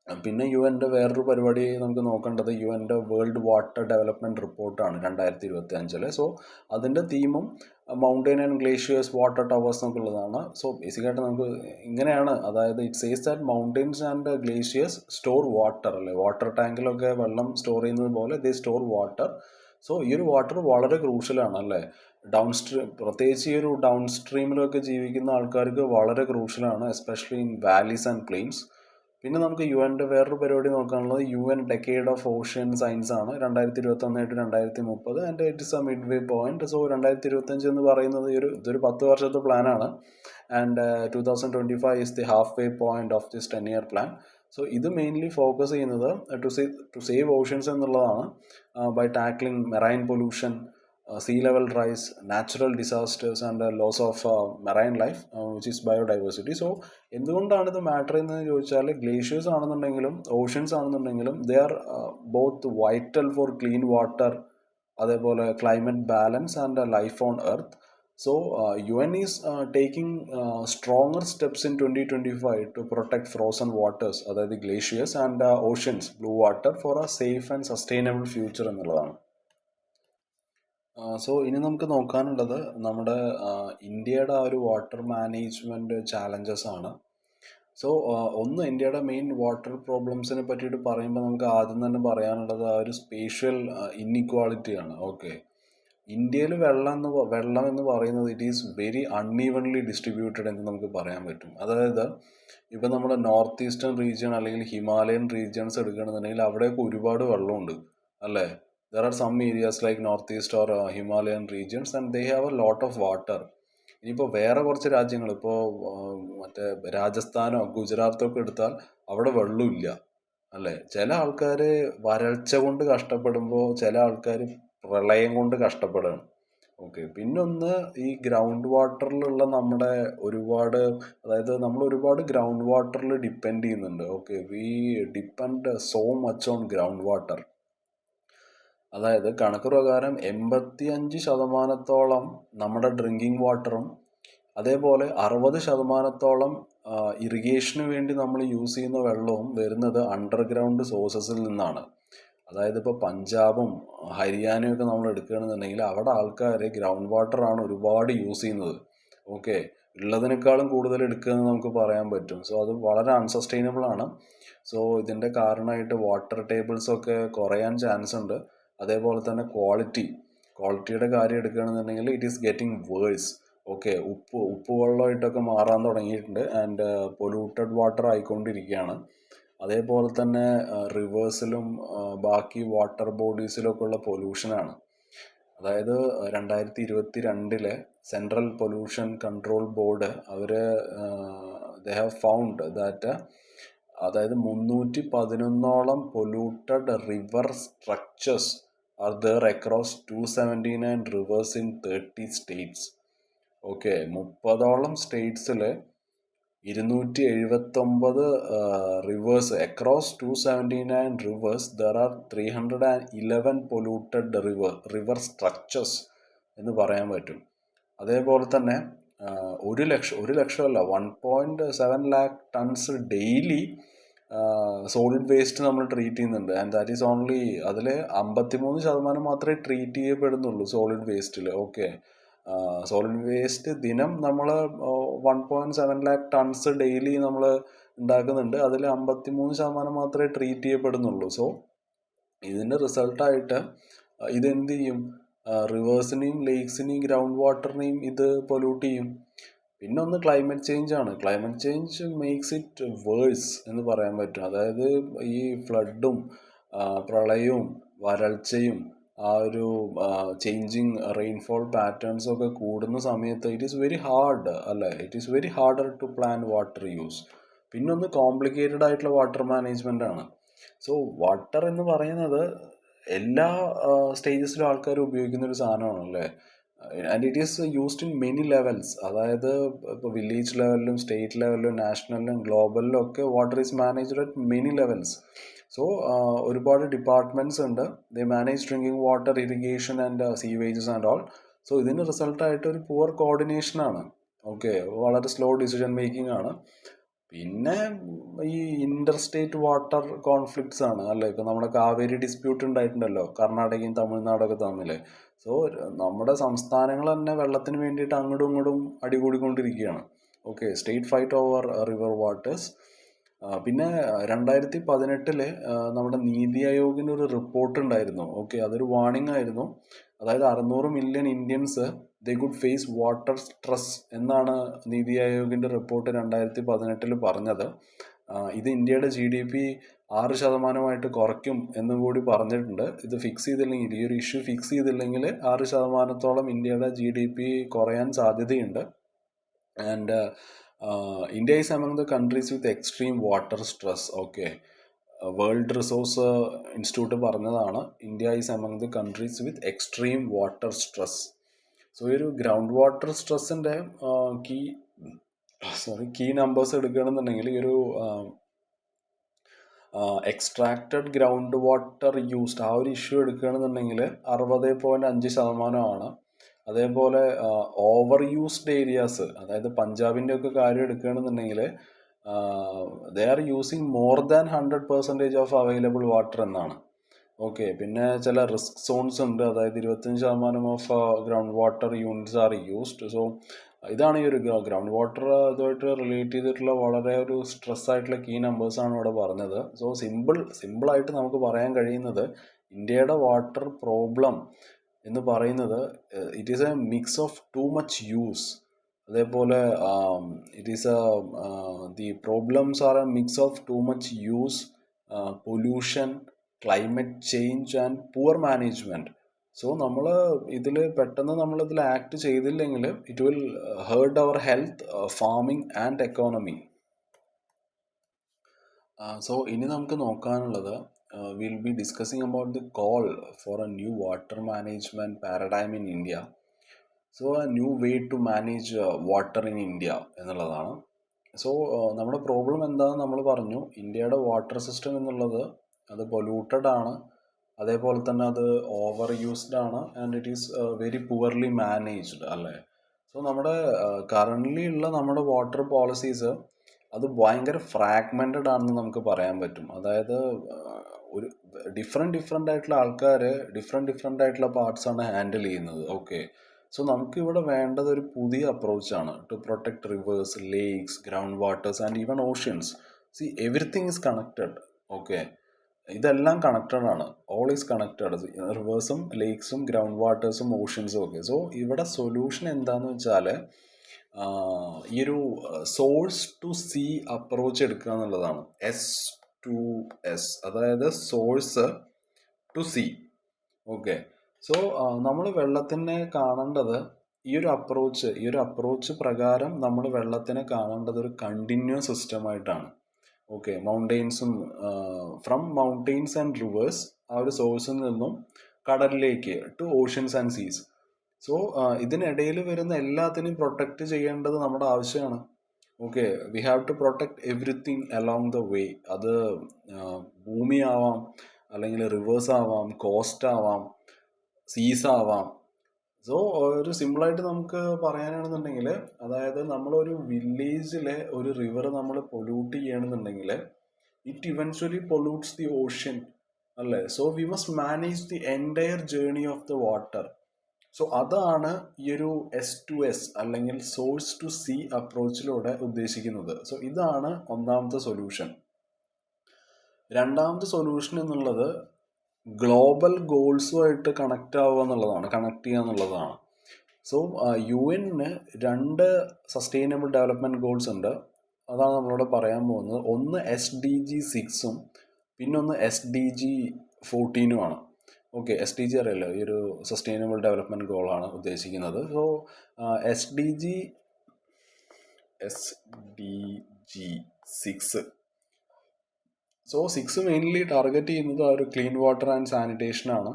പിന്നെ UNൻ്റെ വേറൊരു പരിപാടി നമുക്ക് നോക്കേണ്ടത് UNൻ്റെ വേൾഡ് വാട്ടർ ഡെവലപ്മെൻറ്റ് റിപ്പോർട്ടാണ് 2025. സോ അതിൻ്റെ തീമും mountain and glaciers water towers എന്നൊക്കെ ഉള്ളതാണ്. സോ ബേസിക്കായിട്ട് നമുക്ക് ഇങ്ങനെയാണ്, അതായത് it says that mountains and glaciers store water, അല്ലേ, വാട്ടർ ടാങ്കിലൊക്കെ വെള്ളം സ്റ്റോർ ചെയ്യുന്നത് പോലെ ദേ സ്റ്റോർ വാട്ടർ. സോ ഈ ഒരു വാട്ടർ വളരെ ക്രൂഷ്യലാണ്, അല്ലേ, പ്രത്യേകിച്ച് ഈ ഒരു ഡൗൺ സ്ട്രീമിലൊക്കെ ജീവിക്കുന്ന ആൾക്കാർക്ക് വളരെ ക്രൂഷ്യലാണ്, especially in valleys and plains. പിന്നെ നമുക്ക് UNൻ്റെ വേറൊരു പരിപാടി നോക്കാനുള്ളത് UN decade of ocean science ആണ് 2021 to 2030. And it is a midway point. So 2025 എന്ന് പറയുന്നത് ഇതൊരു 10 വർഷത്തെ പ്ലാനാണ്. And 2025 is the halfway point of this 10-year plan. So ഇത് മെയിൻലി ഫോക്കസ് ചെയ്യുന്നത് ടു സേവ് ഓഷ്യൻസ് എന്നുള്ളതാണ്, by tackling marine pollution, sea level rise, natural disasters and loss of marine life, which is biodiversity. So എന്തുകൊണ്ടാണ് ഇത് matter ചെയ്യുന്നത് ചോദിച്ചാൽ, glaciers ആണെന്നുണ്ടെങ്കിലും oceans ആണെന്നുണ്ടെങ്കിലും they are both vital for clean water, അതേപോലെ climate balance and life on earth. So UN is taking stronger steps in 2025 to protect frozen waters, അതായത് glaciers and oceans, blue water, for a safe and sustainable future എന്നുള്ളതാണ്. So ഇനി നമുക്ക് നോക്കാനുള്ളത് നമ്മുടെ ഇന്ത്യയുടെ ആ ഒരു water management challenges ആണ്. So ഇന്ത്യയുടെ മെയിൻ വാട്ടർ പ്രോബ്ലംസിനെ പറ്റിയിട്ട് പറയുമ്പോൾ നമുക്ക് ആദ്യം തന്നെ പറയാനുള്ളത് ആ ഒരു സ്പേഷ്യൽ ഇൻഇക്വാളിറ്റിയാണ്. ഓക്കെ, ഇന്ത്യയിൽ വെള്ളം എന്ന് പറയുന്നത് ഇറ്റ് ഈസ് വെരി അൺഈവൻലി ഡിസ്ട്രിബ്യൂട്ടഡ് എന്ന് നമുക്ക് പറയാൻ പറ്റും. അതായത് ഇപ്പം നമ്മുടെ നോർത്ത് ഈസ്റ്റേൺ റീജിയൻ അല്ലെങ്കിൽ ഹിമാലയൻ റീജിയൻസ് എടുക്കുകയാണെന്നുണ്ടെങ്കിൽ അവിടെയൊക്കെ ഒരുപാട് വെള്ളമുണ്ട്, അല്ലേ. There are some areas like northeast or Himalayan regions and they have a lot of water. ഇനിയിപ്പോൾ വേറെ കുറച്ച് രാജ്യങ്ങൾ, ഇപ്പോൾ മറ്റേ രാജസ്ഥാനോ ഗുജറാത്തോ ഒക്കെ എടുത്താൽ അവിടെ വെള്ളമില്ല, അല്ലേ. ചില ആൾക്കാർ വരൾച്ച കൊണ്ട് കഷ്ടപ്പെടുമ്പോൾ ചില ആൾക്കാർ പ്രളയം കൊണ്ട് കഷ്ടപ്പെടുകയാണ്. ഓക്കെ, പിന്നൊന്ന് ഈ ഗ്രൗണ്ട് വാട്ടറിലുള്ള നമ്മുടെ അതായത് നമ്മൾ ഒരുപാട് ഗ്രൗണ്ട് വാട്ടറിൽ ഡിപ്പെൻഡ് ചെയ്യുന്നുണ്ട്. Okay, V depend so much on ground water. അതായത് കണക്ക് പ്രകാരം 85% നമ്മുടെ ഡ്രിങ്കിങ് വാട്ടറും അതേപോലെ 60% ഇറിഗേഷന് വേണ്ടി നമ്മൾ യൂസ് ചെയ്യുന്ന വെള്ളവും വരുന്നത് അണ്ടർഗ്രൗണ്ട് സോഴ്സസിൽ നിന്നാണ്. അതായത് ഇപ്പോൾ പഞ്ചാബും ഹരിയാനയും ഒക്കെ നമ്മൾ എടുക്കുകയാണെന്നുണ്ടെങ്കിൽ അവിടെ ആൾക്കാർ ഗ്രൗണ്ട് വാട്ടറാണ് ഒരുപാട് യൂസ് ചെയ്യുന്നത്. ഓക്കെ, ഉള്ളതിനേക്കാളും കൂടുതൽ എടുക്കുകയെന്ന് നമുക്ക് പറയാൻ പറ്റും. സോ അത് വളരെ അൺസസ്റ്റൈനബിൾ ആണ്. സോ ഇതിൻ്റെ കാരണമായിട്ട് വാട്ടർ ടേബിൾസൊക്കെ കുറയാൻ ചാൻസ് ഉണ്ട്. അതേപോലെ തന്നെ ക്വാളിറ്റിയുടെ കാര്യം എടുക്കുകയാണെന്നുണ്ടെങ്കിൽ it is getting worse. Okay, ഉപ്പ് വെള്ളമായിട്ടൊക്കെ മാറാൻ തുടങ്ങിയിട്ടുണ്ട് ആൻഡ് പൊല്യൂട്ടഡ് വാട്ടർ ആയിക്കൊണ്ടിരിക്കുകയാണ്. അതേപോലെ തന്നെ റിവേഴ്സിലും ബാക്കി വാട്ടർ ബോഡീസിലൊക്കെ ഉള്ള പൊല്യൂഷനാണ്. അതായത് 2022 സെൻട്രൽ പൊല്യൂഷൻ കൺട്രോൾ ബോർഡ് അവർ ദേ ഹാവ് ഫൗണ്ട് ദാറ്റ് അതായത് 311 polluted river structures are there across 279 rivers in 30 states. Okay, 30ഓളം സ്റ്റേറ്റ്സിൽ 279 rivers across 279 rivers there are 311 polluted river structures എന്ന് പറയാൻ പറ്റും. അതേപോലെ തന്നെ 1 ലക്ഷമല്ല 1.7 lakh tons daily solid waste നമ്മൾ ട്രീറ്റ് ചെയ്യുന്നുണ്ട്. ആൻഡ് ദാറ്റ് ഈസ് ഓൺലി അതിൽ 53% മാത്രമേ ട്രീറ്റ് ചെയ്യപ്പെടുന്നുള്ളൂ സോളിഡ് വേസ്റ്റിൽ. ഓക്കെ, സോളിഡ് വേസ്റ്റ് ദിനം നമ്മൾ 1.7 lakh ടൺസ് ഡെയിലി നമ്മൾ ഉണ്ടാക്കുന്നുണ്ട്. അതിൽ 53% മാത്രമേ ട്രീറ്റ് ചെയ്യപ്പെടുന്നുള്ളൂ. സോ ഇതിൻ്റെ റിസൾട്ടായിട്ട് ഇതെന്ത് ചെയ്യും? റിവേഴ്സിനെയും ലേക്സിനെയും ഗ്രൗണ്ട് വാട്ടറിനെയും ഇത് പൊല്യൂട്ട് ചെയ്യും. പിന്നെ ഒന്ന് ക്ലൈമറ്റ് ചേഞ്ച് ആണ്. Climate change makes it worse എന്ന് പറയാൻ പറ്റും. അതായത് ഈ ഫ്ലഡും പ്രളയവും വരൾച്ചയും ആ ഒരു ചേഞ്ചിങ് റെയിൻഫോൾ പാറ്റേൺസും ഒക്കെ കൂടുന്ന സമയത്ത് ഇറ്റ് ഈസ് വെരി ഹാർഡ് അല്ലേ, it is very harder to plan water use. പിന്നെ ഒന്ന് കോംപ്ലിക്കേറ്റഡ് ആയിട്ടുള്ള വാട്ടർ മാനേജ്മെൻ്റ് ആണ്. സോ വാട്ടർ എന്ന് പറയുന്നത് എല്ലാ സ്റ്റേജസിലും ആൾക്കാർ ഉപയോഗിക്കുന്ന ഒരു സാധനമാണ് അല്ലേ. And it is used in many levels. അതായത് ഇപ്പോൾ വില്ലേജ് ലെവലിലും സ്റ്റേറ്റ് ലെവലിലും നാഷണലിലും ഗ്ലോബലിലും ഒക്കെ water is managed at many levels. So ഒരുപാട് ഡിപ്പാർട്ട്മെൻറ്റ്സ് ഉണ്ട്. They manage drinking water, irrigation and sewages and all. So ഇതിന് റിസൾട്ടായിട്ട് ഒരു പുവർ കോർഡിനേഷനാണ്. ഓക്കെ, വളരെ സ്ലോ ഡിസിഷൻ മേക്കിംഗ് ആണ്. പിന്നെ ഈ ഇന്റർ സ്റ്റേറ്റ് വാട്ടർ കോൺഫ്ലിക്ട്സ് ആണ് അല്ലേ. ഇപ്പം നമ്മുടെ കാവേരി ഡിസ്പ്യൂട്ട് ഉണ്ടായിട്ടുണ്ടല്ലോ, കർണാടകയും തമിഴ്നാടൊക്കെ തമ്മിൽ. സോ നമ്മുടെ സംസ്ഥാനങ്ങൾ തന്നെ വെള്ളത്തിന് വേണ്ടിയിട്ട് അങ്ങോട്ടും ഇങ്ങോട്ടും അടികൂടിക്കൊണ്ടിരിക്കുകയാണ്. Okay, state fight over river waters. പിന്നെ 2018 നമ്മുടെ നീതി ആയോഗിൻ്റെ ഒരു റിപ്പോർട്ട് ഉണ്ടായിരുന്നു. ഓക്കെ, അതൊരു വാർണിംഗ് ആയിരുന്നു. അതായത് 600 million Indians they could face water stress എന്നാണ് നീതി ആയോഗിൻ്റെ റിപ്പോർട്ട് 2018 പറഞ്ഞത്. ഇത് ഇന്ത്യയുടെ GDP 6% കുറയ്ക്കും എന്നും കൂടി പറഞ്ഞിട്ടുണ്ട്. ഇത് ഫിക്സ് ചെയ്തില്ലെങ്കിൽ, ഈ ഒരു ഇഷ്യൂ ഫിക്സ് ചെയ്തില്ലെങ്കിൽ 6%-ഓളം ഇന്ത്യയുടെ GDP കുറയാൻ സാധ്യതയുണ്ട്. And India is among the countries with extreme water stress. Okay, world resource institute പറഞ്ഞതാണ്, India is among the countries with extreme water stress. So ഈ ഒരു ഗ്രൗണ്ട് വാട്ടർ സ്ട്രെസ്സിൻ്റെ കീ നമ്പേഴ്സ് എടുക്കുകയാണെന്നുണ്ടെങ്കിൽ ഈ ഒരു എക്സ്ട്രാക്റ്റഡ് ഗ്രൗണ്ട് വാട്ടർ യൂസ്ഡ് ആ ഒരു issue എടുക്കുകയാണെന്നുണ്ടെങ്കിൽ 60.5% അതേപോലെ ഓവർ യൂസ്ഡ് ഏരിയാസ്, അതായത് പഞ്ചാബിൻ്റെ ഒക്കെ കാര്യം എടുക്കുകയാണെന്നുണ്ടെങ്കിൽ they are using more than 100% of available water എന്നാണ്. ഓക്കെ, പിന്നെ ചില റിസ്ക് സോൺസ് ഉണ്ട്, അതായത് 25% of ground water units are used. So ഇതാണ് ഈ ഒരു ഗ്രൗണ്ട് വാട്ടർ ഇതുമായിട്ട് റിലേറ്റ് ചെയ്തിട്ടുള്ള വളരെ ഒരു സ്ട്രെസ് ആയിട്ടുള്ള കീ നമ്പേഴ്സാണ് ഇവിടെ പറഞ്ഞത്. സോ സിമ്പിളായിട്ട് നമുക്ക് പറയാൻ കഴിയുന്നത് ഇന്ത്യയുടെ വാട്ടർ പ്രോബ്ലം എന്ന് പറയുന്നത് it is a mix of too much use. അതേപോലെ it is the problems are a mix of too much use, pollution, climate change and poor management. So നമ്മൾ നമ്മളിതിൽ ആക്ട് ചെയ്തില്ലെങ്കിൽ it will hurt our health, farming and economy. So ഇനി നമുക്ക് നോക്കാനുള്ളത് will be discussing about the call for a new water management paradigm in India. So a new way to manage water in India എന്നുള്ളതാണ്. So നമ്മുടെ problem എന്താണെന്ന് നമ്മൾ പറഞ്ഞു. ഇന്ത്യയുടെ water system എന്നുള്ളത് അത് പൊല്യൂട്ടഡ് ആണ്, അതേപോലെ തന്നെ അത് ഓവർ യൂസ്ഡ് ആണ്, and it is very poorly managed അല്ലേ. സോ നമ്മുടെ കറൻ്റ്ലി ഉള്ള നമ്മുടെ വാട്ടർ പോളിസീസ് അത് ഭയങ്കര ഫ്രാഗ്മെൻറ്റഡ് ആണെന്ന് നമുക്ക് പറയാൻ പറ്റും. അതായത് ഒരു ഡിഫറെൻ്റ് ആയിട്ടുള്ള ആൾക്കാർ ഡിഫറെൻ്റ് ആയിട്ടുള്ള പാർട്സാണ് ഹാൻഡിൽ ചെയ്യുന്നത്. ഓക്കെ, സോ നമുക്കിവിടെ വേണ്ടത് ഒരു പുതിയ അപ്രോച്ചാണ് to protect rivers, lakes, ground waters and even oceans. See everything is connected. Okay, ഇതെല്ലാം കണക്റ്റഡ് ആണ്, ഓൾ ഈസ് കണക്റ്റഡ്, റിവേഴ്സും ലേക്സും ഗ്രൗണ്ട് വാട്ടേഴ്സും ഓഷ്യൻസും ഒക്കെ. സോ ഇവിടെ സൊല്യൂഷൻ എന്താണെന്ന് വെച്ചാൽ ഈ ഒരു സോഴ്സ് ടു സീ അപ്രോച്ച് എടുക്കുക എന്നുള്ളതാണ്. S2S, അതായത് source to sea. Okay, so നമ്മൾ വെള്ളത്തിനെ കാണേണ്ടത് ഈ ഒരു അപ്രോച്ച് പ്രകാരം നമ്മൾ വെള്ളത്തിനെ കാണേണ്ടത് ഒരു കണ്ടിന്യൂസ് സിസ്റ്റമായിട്ടാണ്. Okay, from mountains and rivers, ആ ഒരു സോഴ്സിൽ നിന്നും കടലിലേക്ക് to oceans and seas. So ഇതിനിടയിൽ വരുന്ന എല്ലാത്തിനെയും പ്രൊട്ടക്റ്റ് ചെയ്യേണ്ടത് നമ്മുടെ ആവശ്യമാണ്. Okay, we have to protect everything along the way. അത് ഭൂമി ആവാം, അല്ലെങ്കിൽ റിവേഴ്സ് ആവാം, കോസ്റ്റ് ആവാം, സീസ് ആവാം. സോ ഒരു സിമ്പിളായിട്ട് നമുക്ക് പറയാനാണെന്നുണ്ടെങ്കിൽ, അതായത് നമ്മളൊരു വില്ലേജിലെ ഒരു റിവർ നമ്മൾ പൊല്യൂട്ട് ചെയ്യണമെന്നുണ്ടെങ്കിൽ ഇറ്റ് ഇവൻച്വലി പൊല്യൂട്ട്സ് ദി ഓഷ്യൻ അല്ലേ. So we must manage the entire journey of the water. So അതാണ് ഈ ഒരു S2S അല്ലെങ്കിൽ സോഴ്സ് ടു സീ അപ്രോച്ചിലൂടെ ഉദ്ദേശിക്കുന്നത്. സോ ഇതാണ് ഒന്നാമത്തെ സൊല്യൂഷൻ. രണ്ടാമത്തെ സൊല്യൂഷൻ എന്നുള്ളത് ഗ്ലോബൽ ഗോൾസുമായിട്ട് കണക്റ്റ് ചെയ്യുക എന്നുള്ളതാണ്. സോ UN-ന് 2 സസ്റ്റൈനബിൾ ഡെവലപ്മെൻറ്റ് ഗോൾസ് ഉണ്ട്. അതാണ് നമ്മളിവിടെ പറയാൻ പോകുന്നത്. ഒന്ന് SDG 6-ഉം പിന്നൊന്ന് SDG 14-ഉമാണ്. ഓക്കെ, SDG അറിയാലോ, ഈ ഒരു സസ്റ്റൈനബിൾ ഡെവലപ്മെൻറ്റ് ഗോളാണ് ഉദ്ദേശിക്കുന്നത്. So SDG 6. So 6 mainly target ചെയ്യുന്നത് ആ ഒരു ക്ലീൻ വാട്ടർ ആൻഡ് സാനിറ്റേഷൻ ആണ്.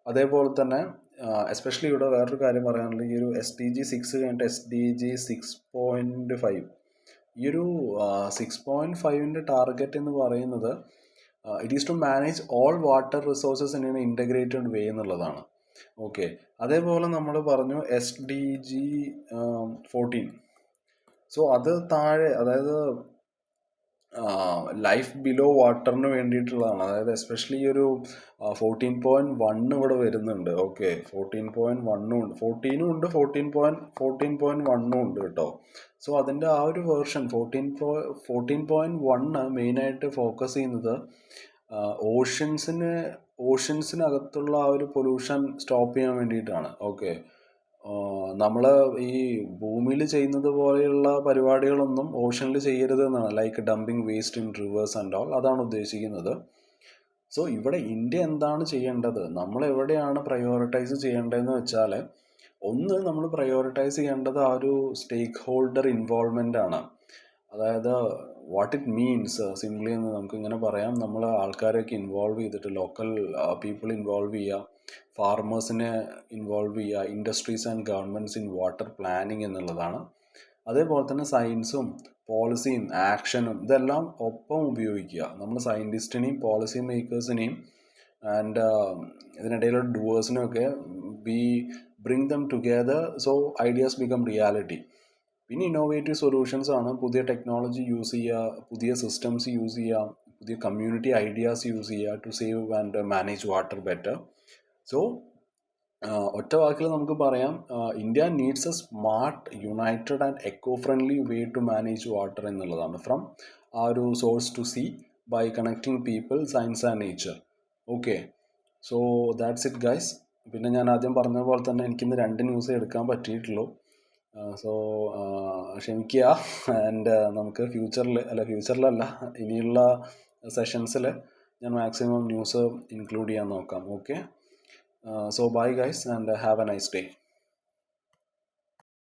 അതേപോലെ തന്നെ എസ്പെഷ്യലി ഇവിടെ വേറൊരു കാര്യം പറയാനുള്ളത്, ഈ ഒരു SDG 6 കഴിഞ്ഞിട്ട് SDG 6.5, ഈ ഒരു 6.5-ൻ്റെ ടാർഗറ്റ് എന്ന് പറയുന്നത് it is to manage all water resources in an integrated way എന്നുള്ളതാണ്. ഓക്കെ, അതേപോലെ നമ്മൾ പറഞ്ഞു SDG 14. സോ അത് താഴെ, അതായത് ലൈഫ് ബിലോ വാട്ടറിന് വേണ്ടിയിട്ടുള്ളതാണ്. അതായത് എസ്പെഷ്യലി ഈ ഒരു 14.1 ഇവിടെ വരുന്നുണ്ട്. ഓക്കെ, 14.1 ഉണ്ട്, 14 ഉണ്ട്, 14.1 ഉണ്ട് കേട്ടോ. സോ അതിൻ്റെ ആ ഒരു വേർഷൻ 14.1 മെയിനായിട്ട് ഫോക്കസ് ചെയ്യുന്നത് ഓഷ്യൻസിനകത്തുള്ള ആ ഒരു പൊല്യൂഷൻ സ്റ്റോപ്പ് ചെയ്യാൻ വേണ്ടിയിട്ടാണ്. ഓക്കെ, നമ്മൾ ഈ ഭൂമിയിൽ ചെയ്യുന്നത് പോലെയുള്ള പരിപാടികളൊന്നും ഓഷനിൽ ചെയ്യരുത് എന്നാണ്, like dumping waste in reverse and all, അതാണ് ഉദ്ദേശിക്കുന്നത്. സോ ഇവിടെ ഇന്ത്യ എന്താണ് ചെയ്യേണ്ടത്, നമ്മൾ എവിടെയാണ് പ്രയോറിറ്റൈസ് ചെയ്യേണ്ടതെന്ന് വെച്ചാൽ, ഒന്ന് നമ്മൾ പ്രയോറിറ്റൈസ് ചെയ്യേണ്ടത് ആ ഒരു സ്റ്റേക്ക് ഹോൾഡർ ഇൻവോൾവ്മെൻ്റ് ആണ്. അതായത് വാട്ട് ഇറ്റ് മീൻസ് സിംപ്ലി എന്ന് നമുക്ക് ഇങ്ങനെ പറയാം, നമ്മൾ ആൾക്കാരെയൊക്കെ ഇൻവോൾവ് ചെയ്തിട്ട് ലോക്കൽ പീപ്പിൾ ഇൻവോൾവ് ചെയ്യുക, ഫാർമേഴ്സിനെ ഇൻവോൾവ് ചെയ്യുക, industries and governments in water planning എന്നുള്ളതാണ്. അതേപോലെ തന്നെ സയൻസും പോളിസിയും ആക്ഷനും ഇതെല്ലാം ഒപ്പം ഉപയോഗിക്കുക. നമ്മൾ സയൻറ്റിസ്റ്റിനെയും പോളിസി മേക്കേഴ്സിനെയും ആൻഡ് ഇതിനിടയിലുള്ള ഡുവേഴ്സിനെയൊക്കെ we bring them together, so ideas become reality. പിന്നെ ഇന്നോവേറ്റീവ് സൊല്യൂഷൻസ് ആണ്, പുതിയ ടെക്നോളജി യൂസ് ചെയ്യുക, പുതിയ സിസ്റ്റംസ് യൂസ് ചെയ്യുക, പുതിയ കമ്മ്യൂണിറ്റി ഐഡിയാസ് യൂസ് ചെയ്യുക to save and manage water better. So ഒറ്റ വാക്കിൽ നമുക്ക് പറയാം, India needs a smart, united and eco friendly way to manage water എന്നുള്ളതാണ്. ഫ്രം ആ ഒരു source to sea by connecting people, science and nature. Okay, so that's it guys. പിന്നെ ഞാൻ ആദ്യം പറഞ്ഞ പോലെ തന്നെ എനിക്കിന്ന് 2 ന്യൂസേ എടുക്കാൻ പറ്റിയിട്ടുള്ളൂ. സോ ക്ഷമിക്കുക. ആൻഡ് നമുക്ക് ഫ്യൂച്ചറിലല്ല, ഇനിയുള്ള സെഷൻസിൽ ഞാൻ മാക്സിമം ന്യൂസ് ഇൻക്ലൂഡ് ചെയ്യാൻ നോക്കാം. Okay, so bye guys and have a nice day.